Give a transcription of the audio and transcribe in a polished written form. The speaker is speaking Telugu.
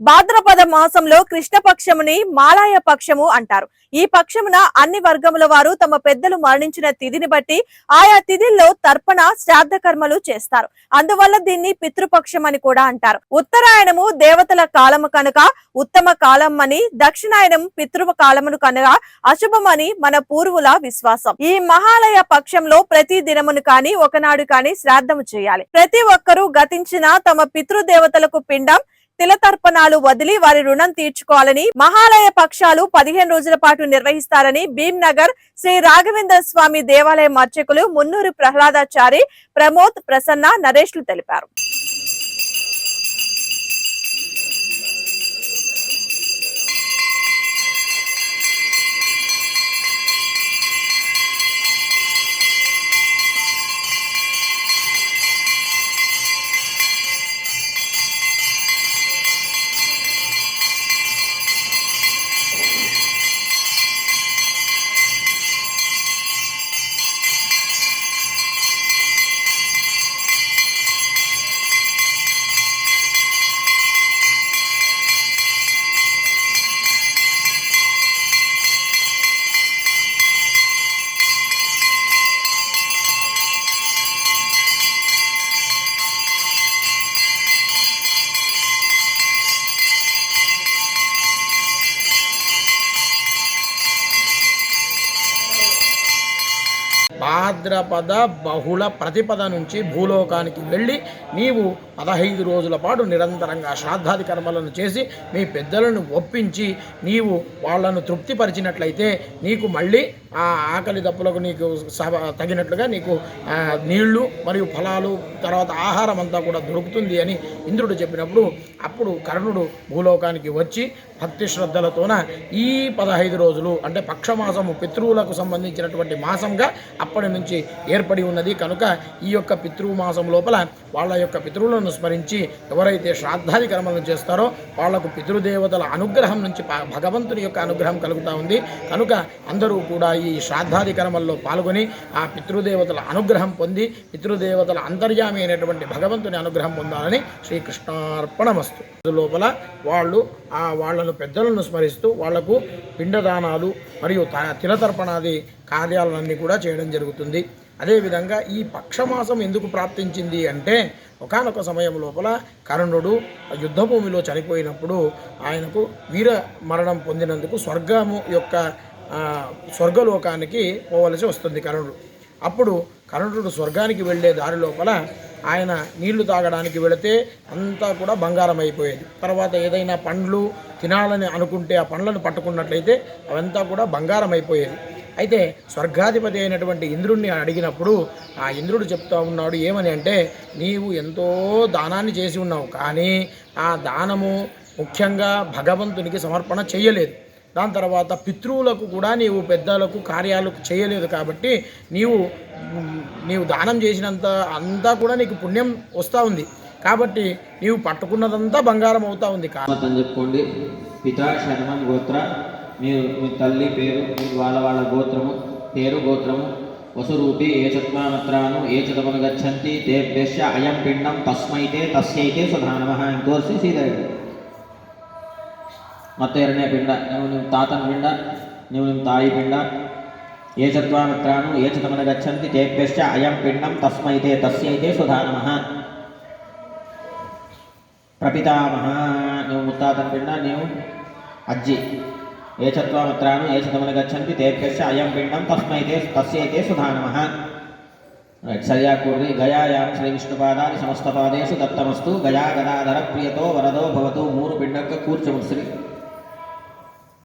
భాద్రపద మాసంలో కృష్ణపక్షముని మాలాయ పక్షము అంటారు. ఈ పక్షమున అన్ని వర్గముల వారు తమ పెద్దలు మరణించిన తిథిని బట్టి ఆయా తిథిల్లో తర్పణ శ్రాద్ధ కర్మలు చేస్తారు. అందువల్ల దీన్ని పితృపక్షం అని కూడా అంటారు. ఉత్తరాయణము దేవతల కాలము కనుక ఉత్తమ కాలం అని, దక్షిణాయనం పితృ కాలమును కనుక అశుభమని మన పూర్వుల విశ్వాసం. ఈ మహాలయ పక్షంలో ప్రతి దినమును కాని ఒకనాడు కాని శ్రాద్ధము చేయాలి. ప్రతి ఒక్కరూ గతించిన తమ పితృదేవతలకు పిండం తిలతర్పణాలు వదిలి వారి రుణం తీర్చుకోవాలని మహాలయ పక్షాలు 15 రోజుల పాటు నిర్వహిస్తారని భీంనగర్ శ్రీ రాఘవేంద్ర స్వామి దేవాలయం అర్చకులు మున్నూరు ప్రహ్లాదాచారి, ప్రమోద్, ప్రసన్న, నరేష్లు తెలిపారు. భాద్రపద బహుళ ప్రతిపద నుంచి భూలోకానికి వెళ్ళి నీవు 15 రోజుల పాటు నిరంతరంగా శ్రాద్ధాది కర్మలను చేసి మీ పెద్దలను ఒప్పించి నీవు వాళ్లను తృప్తిపరిచినట్లయితే నీకు మళ్ళీ ఆ ఆకలి దప్పులకు నీకు తగినట్లుగా నీకు నీళ్లు మరియు ఫలాలు తర్వాత ఆహారం అంతా కూడా దొరుకుతుంది అని ఇంద్రుడు చెప్పినప్పుడు అప్పుడు కర్ణుడు భూలోకానికి వచ్చి భక్తి శ్రద్ధలతోన ఈ 15 రోజులు అంటే పక్షమాసము పితృవులకు సంబంధించినటువంటి మాసంగా అప్పటి నుంచి ఏర్పడి ఉన్నది. కనుక ఈ యొక్క పితృమాసం లోపల వాళ్ళ యొక్క పితృవులను స్మరించి ఎవరైతే శ్రాద్ధాది కర్మలను చేస్తారో వాళ్లకు పితృదేవతల అనుగ్రహం నుంచి భగవంతుని యొక్క అనుగ్రహం కలుగుతూ ఉంది. కనుక అందరూ కూడా ఈ శ్రాద్ధాది కర్మల్లో పాల్గొని ఆ పితృదేవతల అనుగ్రహం పొంది పితృదేవతల అంతర్యామి అయినటువంటి భగవంతుని అనుగ్రహం పొందాలని శ్రీకృష్ణార్పణమస్తు. లోపల వాళ్ళు వాళ్లను పెద్దలను స్మరిస్తూ వాళ్లకు పిండదానాలు మరియు తిలతర్పణాది కార్యాలన్నీ కూడా చేయడం జరుగుతుంది. అదేవిధంగా ఈ పక్షమాసం ఎందుకు ప్రాప్తించింది అంటే ఒకానొక సమయం లోపల కర్ణుడు యుద్ధభూమిలో చనిపోయినప్పుడు ఆయనకు వీర మరణం పొందినందుకు స్వర్గలోకానికి పోవలసి వస్తుంది కర్ణుడు. అప్పుడు కర్ణుడు స్వర్గానికి వెళ్ళే దారి లోపల ఆయన నీళ్లు తాగడానికి వెళితే అంతా కూడా బంగారం అయిపోయేది. తర్వాత ఏదైనా పండ్లు తినాలని అనుకుంటే ఆ పండ్లను పట్టుకున్నట్లయితే అవంతా కూడా బంగారం అయిపోయేది. అయితే స్వర్గాధిపతి అయినటువంటి ఇంద్రుడిని అడిగినప్పుడు ఆ ఇంద్రుడు చెప్తా ఉన్నాడు ఏమని అంటే, నీవు ఎంతో దానాన్ని చేసి ఉన్నావు, కానీ ఆ దానము ముఖ్యంగా భగవంతునికి సమర్పణ చేయలేదు. దాని తర్వాత పితృవులకు కూడా నీవు పెద్దలకు కార్యాలు చేయలేదు. కాబట్టి నీవు దానం చేసినంత అంతా కూడా నీకు పుణ్యం వస్తూ ఉంది. కాబట్టి నీవు పట్టుకున్నదంతా బంగారం అవుతా ఉంది. అని చెప్పుకోండి. పితా శర్మం గోత్ర, మీరు మీ తల్లి పేరు, వాళ్ళ గోత్రము పేరు గోత్రము వసురూపి ఏ చత్మామత్రాను ఏ చతమను గచ్చంతి తేభ్యశ్చ అయం పిండం తస్మైతే తస్యైతే సుధానమః అని తోరిసి సీదాడు. ಮತ್ತೆ ಎರಡನೇ ಪಿಂಡ, ನೀವು ನಿಮ್ಮ ತಾತನ ಪಿಂಡ, ನೀವು ನಿಮ್ಮ ತಾಯಿ ಪಿಂಡ. ఏ చత్వామిత్రాను ఏ చతమన గచ్చంతి తేభ్యశ్చ అయం పిండం తస్మైతే తస్యైతే సుధానమః. ప్రపితామహ, నువ్వు ముత్తాతన పిండ, నీవు అజ్జి. ఏ చత్వామిత్రాను ఏ చతమన గచ్చంతి తేభ్యశ్చ అయం పిండం తస్మైతే తస్యైతే సుధానమః. సరియా కూర్రి. గయాయాం శ్రీ విష్ణుపాదాది సమస్తపాదేషు దత్తమస్తు. గయా గదాధర ప్రియతో వరదో భవతు. 3 పిండక్క కూర్చోముడు శ్రీ